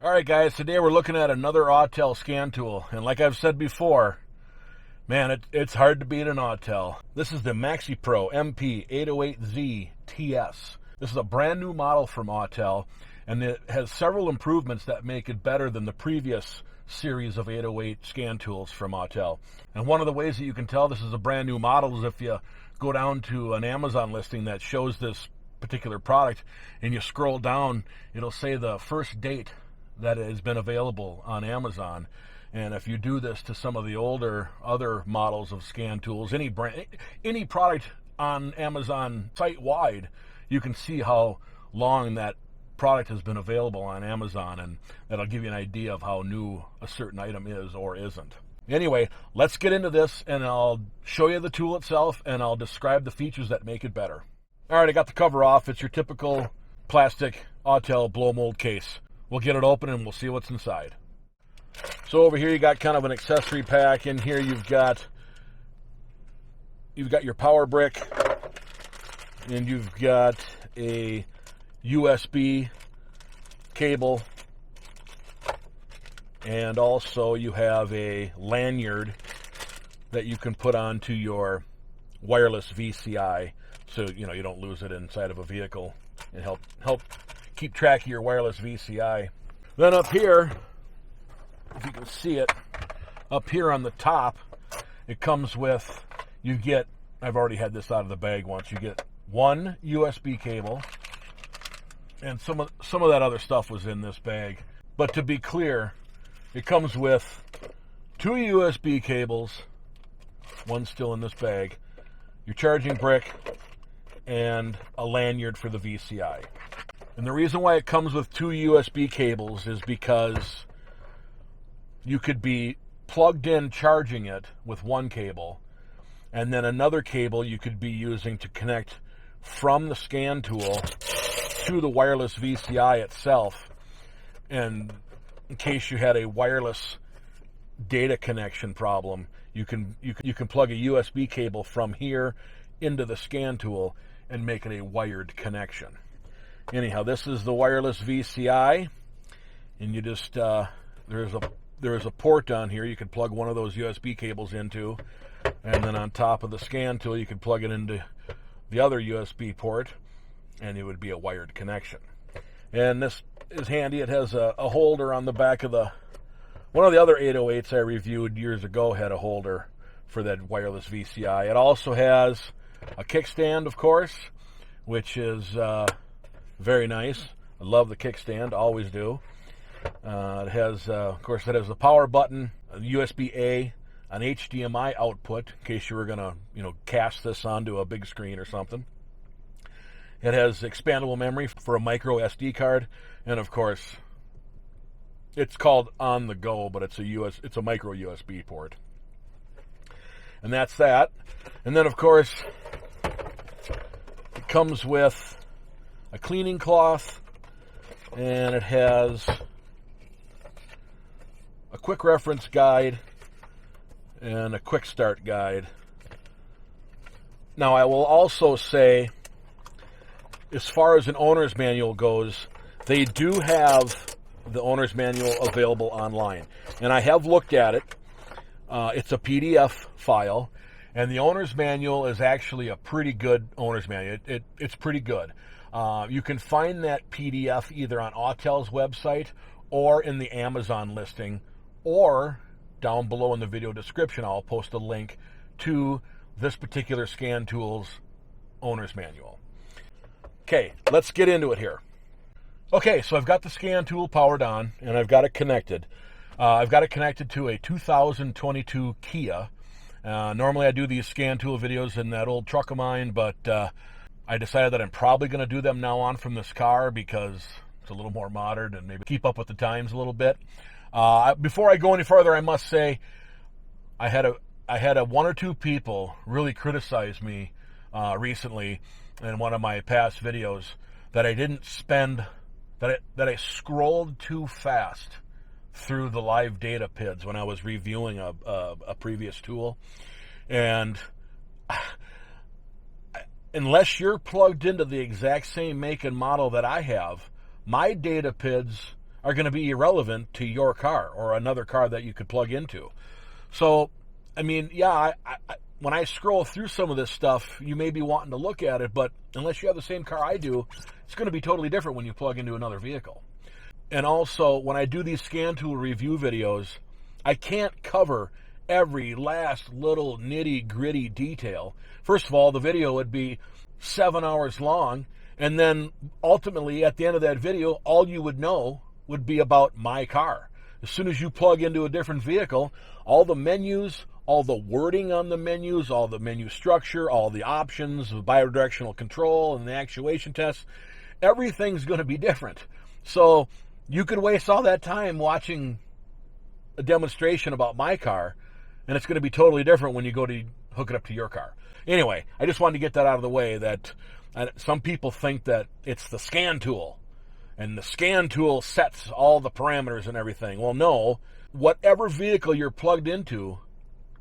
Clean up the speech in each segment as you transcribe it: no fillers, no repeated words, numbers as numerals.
All right, guys, today we're looking at another Autel scan tool. And like I've said before, man, it's hard to beat an Autel. This is the ALL MP808Z-TS. This is a brand new model from Autel, and it has several improvements that make it better than the previous series of 808 scan tools from Autel. And one of the ways that you can tell this is a brand new model is if you go down to an Amazon listing that shows this particular product and you scroll down, it'll say the first date that it has been available on Amazon. And if you do this to some of the older other models of scan tools, any product on Amazon site-wide, you can see how long that product has been available on Amazon, and that'll give you an idea of how new a certain item is or isn't. Anyway, let's get into this, and I'll show you the tool itself, and I'll describe the features that make it better. All right, I got the cover off. It's your typical plastic Autel blow mold case. We'll get it open and we'll see what's inside. So over here you got kind of an accessory pack. In here you've got your power brick, and you've got a USB cable, and also you have a lanyard that you can put onto your wireless VCI, so you don't lose it inside of a vehicle, and help keep track of your wireless VCI. Then up here, if you can see it, up here on the top, it comes with, I've already had this out of the bag once, you get one USB cable, and some of that other stuff was in this bag. But to be clear, it comes with two USB cables, one still in this bag, your charging brick, and a lanyard for the VCI. And the reason why it comes with two USB cables is because you could be plugged in charging it with one cable, and then another cable you could be using to connect from the scan tool to the wireless VCI itself. And in case you had a wireless data connection problem, you can plug a USB cable from here into the scan tool and make it a wired connection. Anyhow, this is the wireless VCI, and you just there's a port on here you could plug one of those USB cables into, and then on top of the scan tool you could plug it into the other USB port, and it would be a wired connection. And this is handy. It has a holder on the back of one of the other 808s I reviewed years ago had a holder for that wireless VCI. It also has a kickstand, of course, which is very nice. I love the kickstand, always do. It has, of course, it has the power button, a USB-A, an HDMI output in case you were gonna, cast this onto a big screen or something. It has expandable memory for a micro SD card, and of course, it's called on the go, but it's a micro USB port. And that's that. And then, of course, it comes with a cleaning cloth, and it has a quick reference guide and a quick start guide. Now, I will also say, as far as an owner's manual goes, they do have the owner's manual available online, and I have looked at it. It's a PDF file, and the owner's manual is actually a pretty good owner's manual. It's pretty good. You can find that PDF either on Autel's website or in the Amazon listing, or down below in the video description I'll post a link to this particular scan tool's owner's manual. Okay, let's get into it here. Okay, so I've got the scan tool powered on, and I've got it connected. I've got it connected to a 2022 Kia. Normally I do these scan tool videos in that old truck of mine, but I decided that I'm probably going to do them now on from this car because it's a little more modern and maybe keep up with the times a little bit. Before I go any further, I must say I had one or two people really criticize me recently in one of my past videos that I didn't spend, that I scrolled too fast through the live data PIDs when I was reviewing a previous tool. And unless you're plugged into the exact same make and model that I have, my data PIDs are going to be irrelevant to your car or another car that you could plug into. So, I mean, yeah, when I scroll through some of this stuff, you may be wanting to look at it, but unless you have the same car I do, it's going to be totally different when you plug into another vehicle. And also, when I do these scan tool review videos, I can't cover every last little nitty-gritty detail. First of all, the video would be 7 hours long, and then ultimately at the end of that video, all you would know would be about my car. As soon as you plug into a different vehicle, all the menus, all the wording on the menus, all the menu structure, all the options, the bidirectional control and the actuation tests, everything's going to be different. So you could waste all that time watching a demonstration about my car, and it's going to be totally different when you go to hook it up to your car. Anyway, I just wanted to get that out of the way, that some people think that it's the scan tool, and the scan tool sets all the parameters and everything. Well, no. Whatever vehicle you're plugged into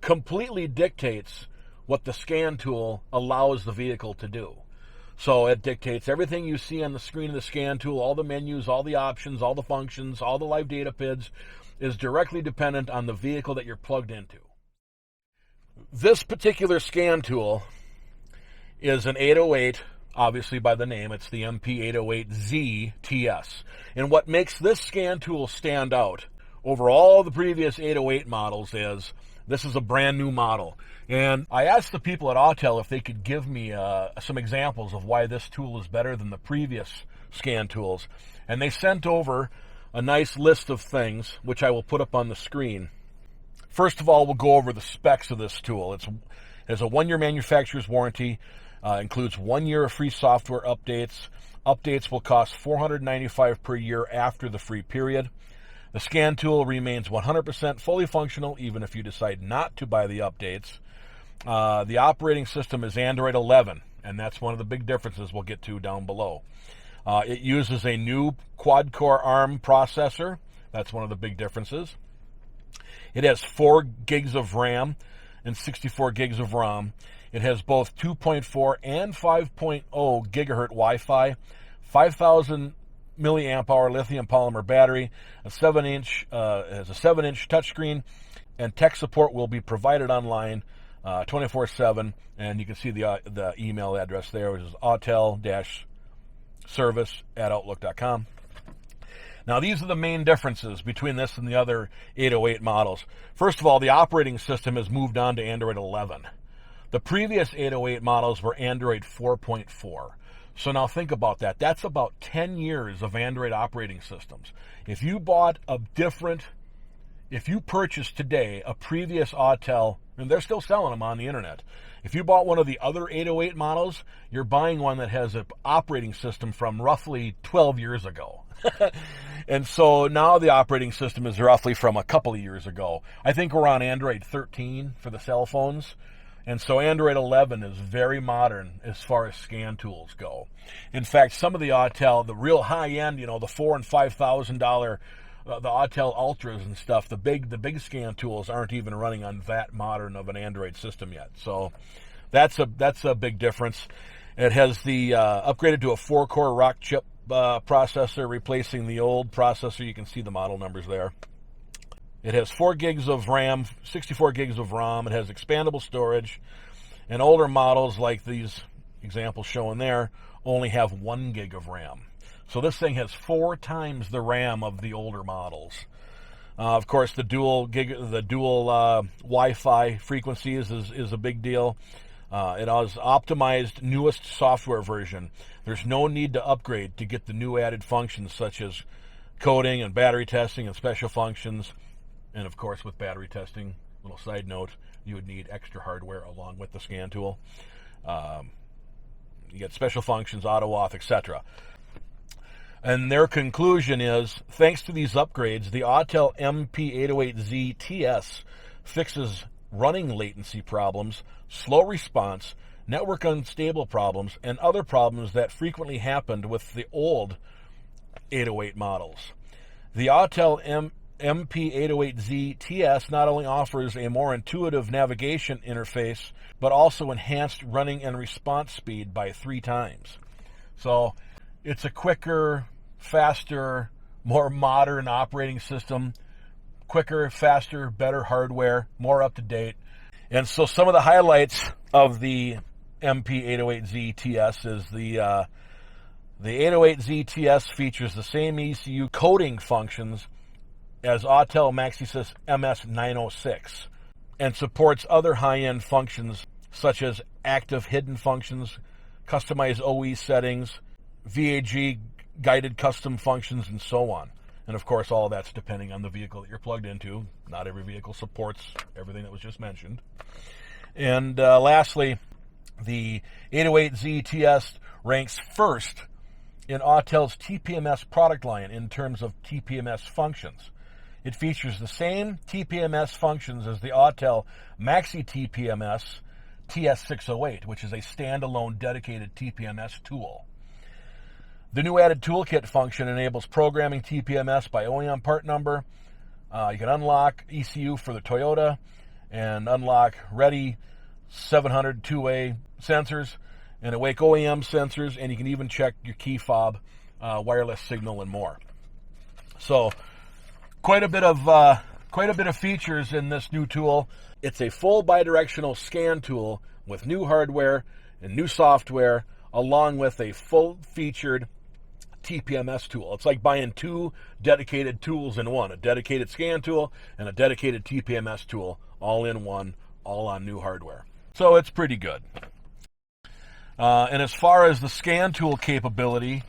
completely dictates what the scan tool allows the vehicle to do. So it dictates everything you see on the screen of the scan tool, all the menus, all the options, all the functions, all the live data PIDs, is directly dependent on the vehicle that you're plugged into. This particular scan tool is an 808, obviously by the name, it's the MP808Z-TS. And what makes this scan tool stand out over all the previous 808 models is this is a brand new model. And I asked the people at Autel if they could give me some examples of why this tool is better than the previous scan tools. And they sent over a nice list of things, which I will put up on the screen. First of all, we'll go over the specs of this tool. It has a 1-year manufacturer's warranty, includes 1 year of free software updates. Updates will cost $495 per year after the free period. The scan tool remains 100% fully functional, even if you decide not to buy the updates. The operating system is Android 11, and that's one of the big differences we'll get to down below. It uses a new quad-core ARM processor. That's one of the big differences. It has 4 gigs of RAM and 64 gigs of ROM. It has both 2.4 and 5.0 gigahertz Wi-Fi, 5,000 milliamp hour lithium polymer battery, a 7-inch has a 7-inch touchscreen, and tech support will be provided online 24/7. And you can see the email address there, which is autel-service@outlook.com. Now, these are the main differences between this and the other 808 models. First of all, the operating system has moved on to Android 11. The previous 808 models were Android 4.4. So now think about that. That's about 10 years of Android operating systems. If you purchased today a previous Autel, and they're still selling them on the internet, if you bought one of the other 808 models, you're buying one that has an operating system from roughly 12 years ago. And so now the operating system is roughly from a couple of years ago. I think we're on Android 13 for the cell phones. And so Android 11 is very modern as far as scan tools go. In fact, some of the Autel, the real high-end, the $4,000 and $5,000, the Autel Ultras and stuff, the big scan tools aren't even running on that modern of an Android system yet. So that's a big difference. It has the upgraded to a 4-core Rock chip processor, replacing the old processor. You can see the model numbers there. It has 4 gigs of RAM, 64 gigs of ROM. It has expandable storage. And older models like these examples shown there only have 1 gig of RAM. So this thing has 4 times the RAM of the older models. Of course, the dual Wi-Fi frequencies is a big deal. It has optimized newest software version. There's no need to upgrade to get the new added functions such as coding and battery testing and special functions. And of course, with battery testing, little side note, you would need extra hardware along with the scan tool. You get special functions, auto-auth, etc. And their conclusion is, thanks to these upgrades, the Autel MP808Z-TS fixes running latency problems, slow response, network unstable problems, and other problems that frequently happened with the old 808 models. The Autel MP808Z-TS not only offers a more intuitive navigation interface, but also enhanced running and response speed by 3 times. So it's a quicker, faster, more modern operating system, quicker, faster, better hardware, more up to date. And so some of the highlights of the MP808Z-TS is the 808Z-TS features the same ECU coding functions as Autel MaxiTPMS 906 and supports other high-end functions such as active hidden functions, customized OE settings, VAG guided custom functions, and so on. And of course, all of that's depending on the vehicle that you're plugged into. Not every vehicle supports everything that was just mentioned. And lastly, the 808Z-TS ranks first in Autel's TPMS product line in terms of TPMS functions. It features the same TPMS functions as the Autel MaxiTPMS TS608, which is a standalone dedicated TPMS tool. The new added toolkit function enables programming TPMS by OEM part number. You can unlock ECU for the Toyota and unlock ready 700 2-way sensors and awake OEM sensors, and you can even check your key fob, wireless signal, and more. So quite a bit of features in this new tool. It's a full bidirectional scan tool with new hardware and new software, along with a full-featured TPMS tool. It's like buying two dedicated tools in one, a dedicated scan tool and a dedicated TPMS tool, all in one, all on new hardware. So it's pretty good. And as far as the scan tool capability,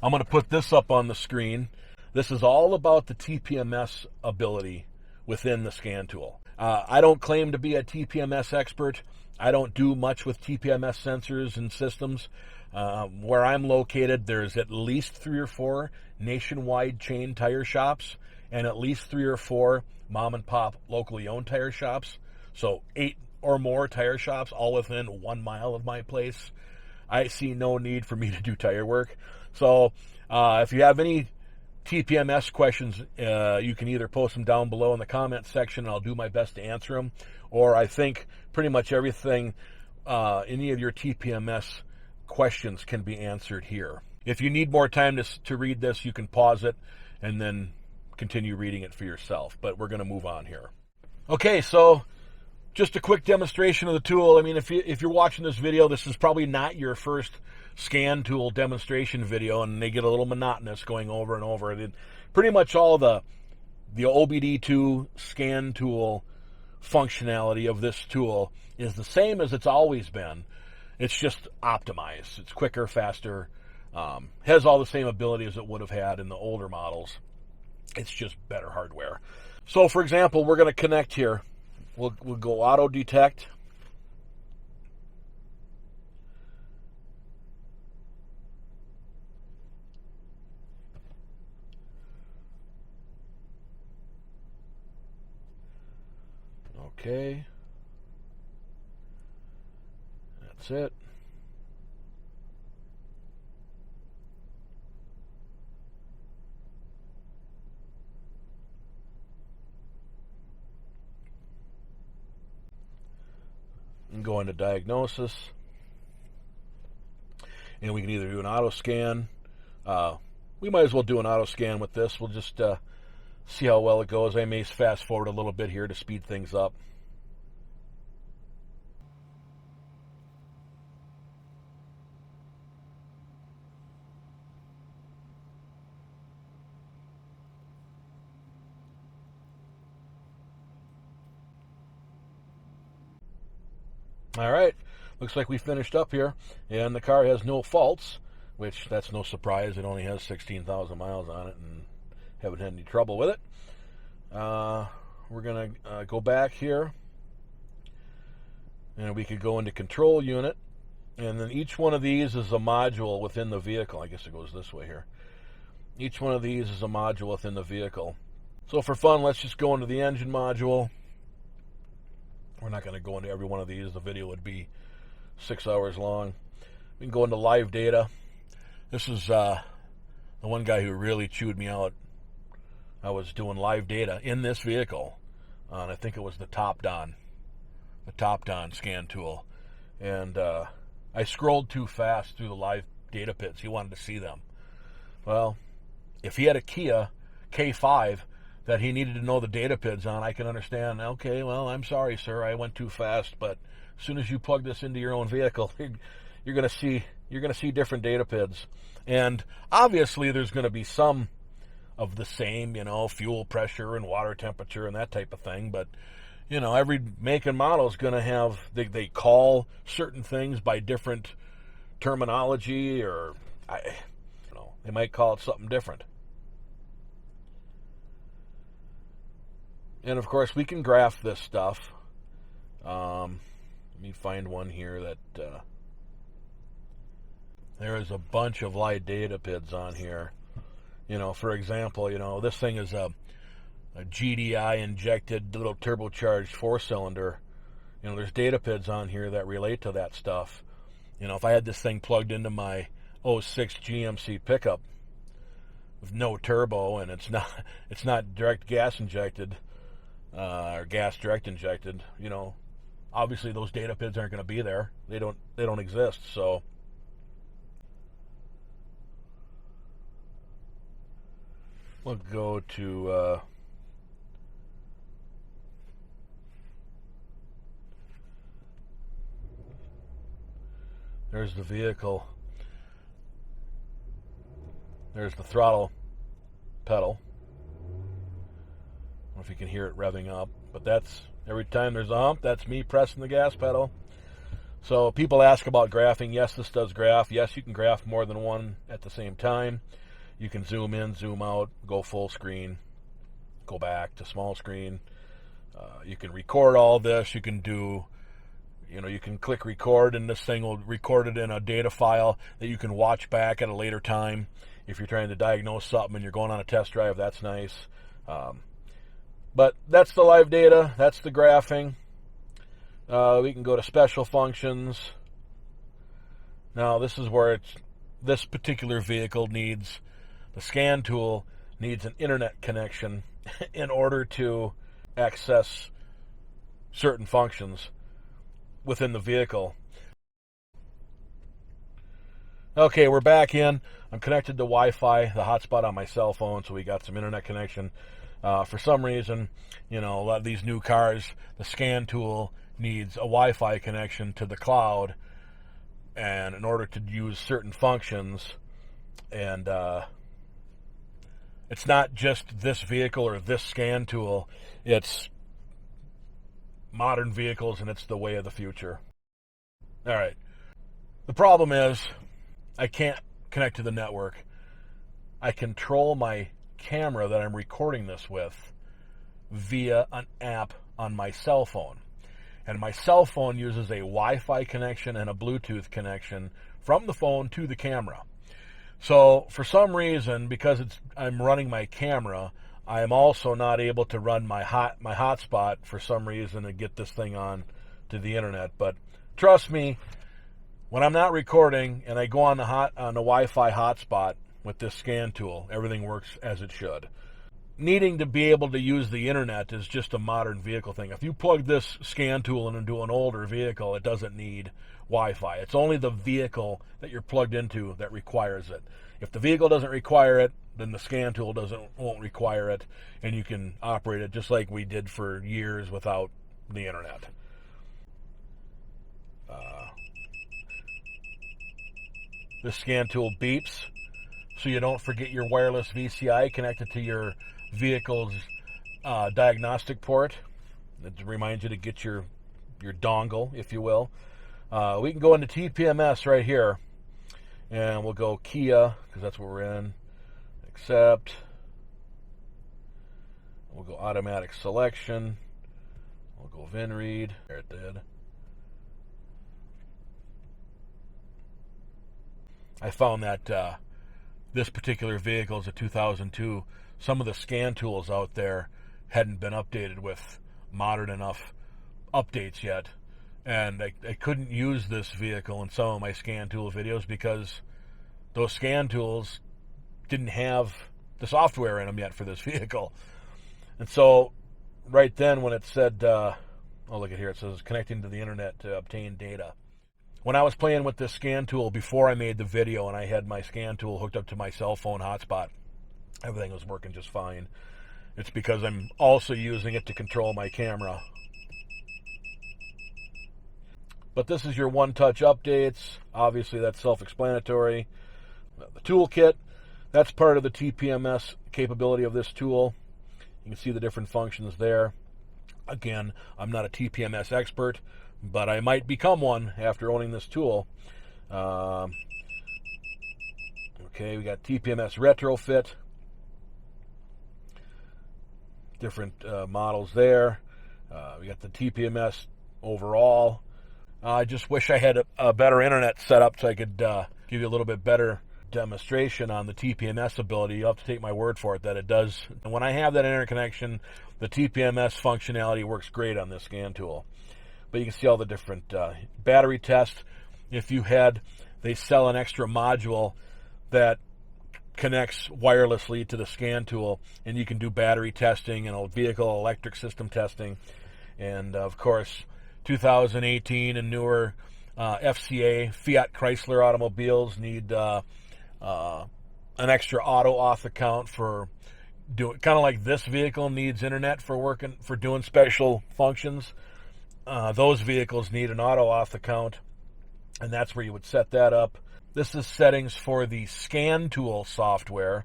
I'm going to put this up on the screen. This is all about the TPMS ability within the scan tool. I don't claim to be a TPMS expert. I don't do much with TPMS sensors and systems. Where I'm located, there's at least 3 or 4 nationwide chain tire shops and at least 3 or 4 mom and pop locally owned tire shops. So 8 or more tire shops all within 1 mile of my place. I see no need for me to do tire work. So if you have any TPMS questions, you can either post them down below in the comments section and I'll do my best to answer them. Or I think pretty much everything, any of your TPMS questions can be answered here. If you need more time to read this, you can pause it and then continue reading it for yourself. But we're going to move on here. Okay, so just a quick demonstration of the tool. I mean, if you're watching this video, this is probably not your first scan tool demonstration video, and they get a little monotonous going over and over. And pretty much all the OBD2 scan tool functionality of this tool is the same as it's always been. It's just optimized. It's quicker, faster, has all the same abilities it would have had in the older models. It's just better hardware. So, for example, we're going to connect here. We'll go auto detect. Okay. That's it. And go into diagnosis. And we can either do an auto scan. We might as well do an auto scan with this. We'll just see how well it goes. I may fast forward a little bit here to speed things up. All right, looks like we finished up here, and the car has no faults, which that's no surprise. It only has 16,000 miles on it, and haven't had any trouble with it. We're going to go back here, and we could go into control unit, and then each one of these is a module within the vehicle. I guess it goes this way here. Each one of these is a module within the vehicle. So for fun, let's just go into the engine module. We're not going to go into every one of these. The video would be 6 hours long. We can go into live data. This is the one guy who really chewed me out. I was doing live data in this vehicle, and I think it was the Top Don scan tool. And I scrolled too fast through the live data pits. He wanted to see them. Well, if he had a Kia K5 that he needed to know the data PIDs on, I can understand. Okay, well, I'm sorry, sir, I went too fast, but as soon as you plug this into your own vehicle, you're going to see different data PIDs. And obviously there's going to be some of the same, fuel pressure and water temperature and that type of thing, but every make and model is going to have, they call certain things by different terminology, or they might call it something different. And of course we can graph this stuff. Let me find one here that there is a bunch of light data PIDs on here. For example, this thing is a GDI injected little turbocharged 4-cylinder. There's data PIDs on here that relate to that stuff. If I had this thing plugged into my 06 GMC pickup with no turbo, and it's not direct gas injected or gas direct injected, obviously those data PIDs aren't going to be there. They don't exist. So we'll go to there's the vehicle. There's the throttle pedal. I don't know if you can hear it revving up, but that's every time there's a hump, that's me pressing the gas pedal. So people ask about graphing. Yes, this does graph. Yes, you can graph more than one at the same time. You can zoom in, zoom out, go full screen, go back to small screen. You can record all this. You can do, you can click record, and this thing will record it in a data file that you can watch back at a later time. If you're trying to diagnose something and you're going on a test drive, that's nice. But that's the live data. That's the graphing. We can go to special functions. Now, this is where this particular vehicle needs, the scan tool needs an internet connection in order to access certain functions within the vehicle. Okay, we're back in. I'm connected to Wi-Fi, the hotspot on my cell phone, so we got some internet connection. For some reason, a lot of these new cars, the scan tool needs a Wi-Fi connection to the cloud, and in order to use certain functions. And it's not just this vehicle or this scan tool, it's modern vehicles, and it's the way of the future. All right. The problem is I can't connect to the network. I control my camera that I'm recording this with via an app on my cell phone. And my cell phone uses a Wi-Fi connection and a Bluetooth connection from the phone to the camera. So for some reason, because I'm running my camera, I am also not able to run my hotspot for some reason and get this thing on to the internet. But trust me, when I'm not recording and I go on the Wi-Fi hotspot with this scan tool, everything works as it should. Needing to be able to use the internet is just a modern vehicle thing. If you plug this scan tool into an older vehicle, it doesn't need Wi-Fi. It's only the vehicle that you're plugged into that requires it. If the vehicle doesn't require it, then the scan tool won't require it, and you can operate it just like we did for years without the internet. This scan tool beeps so you don't forget your wireless VCI connected to your vehicle's diagnostic port. It reminds you to get your dongle, if you will. We can go into TPMS right here, and we'll go Kia, because that's what we're in. Accept. We'll go automatic selection. We'll go VIN read. There it did. I found that this particular vehicle is a 2002. Some of the scan tools out there hadn't been updated with modern enough updates yet. And I couldn't use this vehicle in some of my scan tool videos because those scan tools didn't have the software in them yet for this vehicle. And so right then when it said, oh, look at here, it says connecting to the internet to obtain data. When I was playing with this scan tool before I made the video and I had my scan tool hooked up to my cell phone hotspot, everything was working just fine. It's because I'm also using it to control my camera. But this is your one-touch updates. Obviously, that's self-explanatory. The toolkit, that's part of the TPMS capability of this tool. You can see the different functions there. Again, I'm not a TPMS expert, but I might become one after owning this tool. Okay, we got TPMS retrofit. Different models there. We got the TPMS overall. I just wish I had a better internet setup so I could give you a little bit better demonstration on the TPMS ability. You'll have to take my word for it that it does. And when I have that internet connection, the TPMS functionality works great on this scan tool. But you can see all the different battery tests. If you had, they sell an extra module that connects wirelessly to the scan tool, and you can do battery testing and vehicle electric system testing. And of course, 2018 and newer FCA, Fiat Chrysler automobiles need an extra auto auth account for doing, kind of like this vehicle needs internet for doing special functions. Those vehicles need an auto auth account, and that's where you would set that up. This is settings for the scan tool software,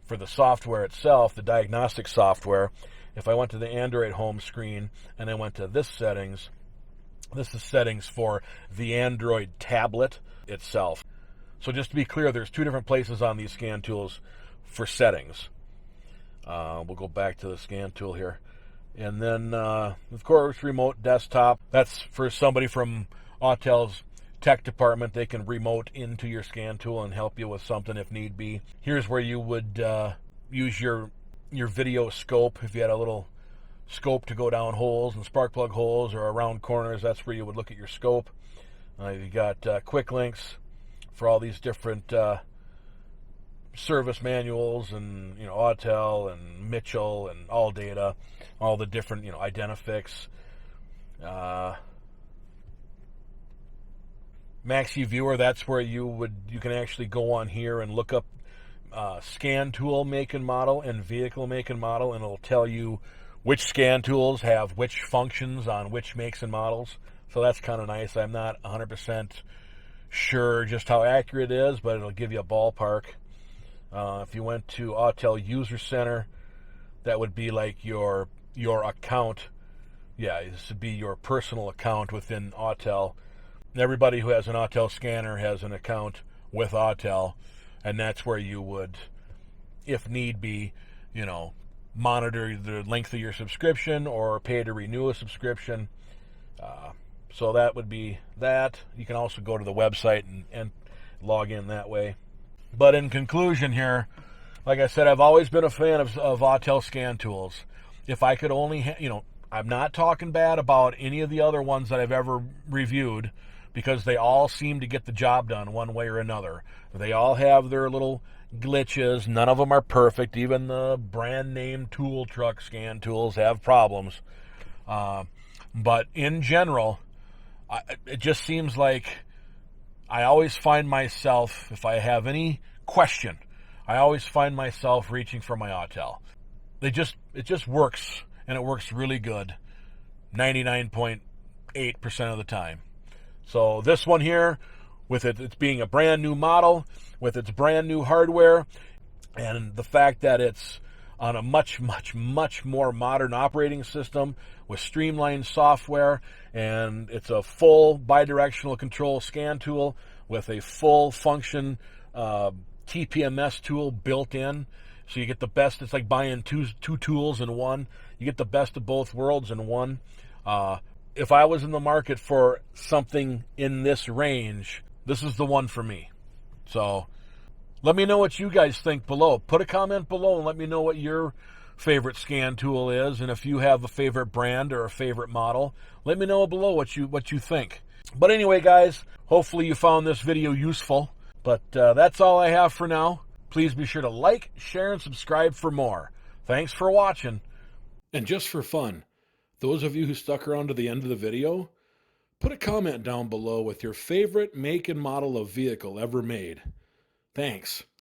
for the software itself, the diagnostic software. If I went to the Android home screen and I went to this settings, this is settings for the Android tablet itself. So just to be clear, there's two different places on these scan tools for settings. We'll go back to the scan tool here. And then, of course, remote desktop. That's for somebody from Autel's tech department. They can remote into your scan tool and help you with something if need be. Here's where you would use your video scope. If you had a little scope to go down holes and spark plug holes or around corners, that's where you would look at your scope. You got quick links for all these different service manuals, and Autel and Mitchell and ALLDATA, all the different Identifix. MaxiViewer, that's where you can actually go on here and look up scan tool make and model and vehicle make and model, and it'll tell you which scan tools have which functions on which makes and models. So that's kind of nice. I'm not 100% sure just how accurate it is, but it'll give you a ballpark. If you went to Autel User Center, that would be like your account. Yeah, this would be your personal account within Autel. Everybody who has an Autel scanner has an account with Autel, and that's where you would, if need be, monitor the length of your subscription or pay to renew a subscription. So that would be that. You can also go to the website and log in that way. But in conclusion here, like I said, I've always been a fan of Autel scan tools. If I could only, I'm not talking bad about any of the other ones that I've ever reviewed, because they all seem to get the job done one way or another. They all have their little glitches. None of them are perfect. Even the brand name tool truck scan tools have problems. But in general, it just seems like I always find myself, if I have any question, I always find myself reaching for my Autel. It just works, and it works really good 99.8% of the time. So this one here, with it's being a brand new model, with its brand new hardware, and the fact that it's on a much, much, much more modern operating system with streamlined software, and it's a full bidirectional control scan tool with a full function TPMS tool built in. So you get the best. It's like buying two tools in one. You get the best of both worlds in one. If I was in the market for something in this range, this is the one for me. So let me know what you guys think below. Put a comment below and let me know what your favorite scan tool is, and if you have a favorite brand or a favorite model, let me know below what you think. But anyway, guys, hopefully you found this video useful. But that's all I have for now. Please be sure to like, share, and subscribe for more. Thanks for watching. And just for fun, those of you who stuck around to the end of the video, put a comment down below with your favorite make and model of vehicle ever made. Thanks.